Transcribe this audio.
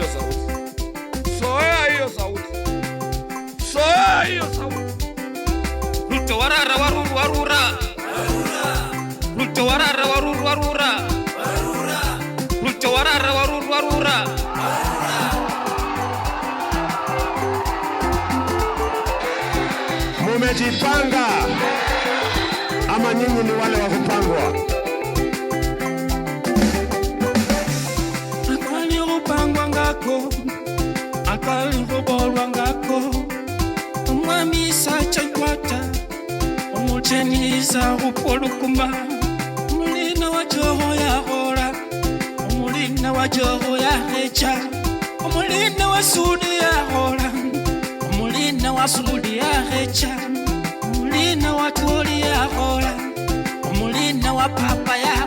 hiyo sauti. Soea hiyo sauti. Soea hiyo sauti. Ruto warara waruru warura. Ruto warara waruru warura. Ruto warara waruru warura. Mumejipanga ama nyinyi ni wale wa kupangwa? Akali kupangwa ngako, akali kubolwa ngako, umwami sachakwata, umuchenisa upolukuma, umulina wa joho ya hora, umulina wa joho ya hecha, umulina wa sudi ya hora, umulina wa sudi ya hecha, umulina wa tuli ya hora, umulina wa papa ya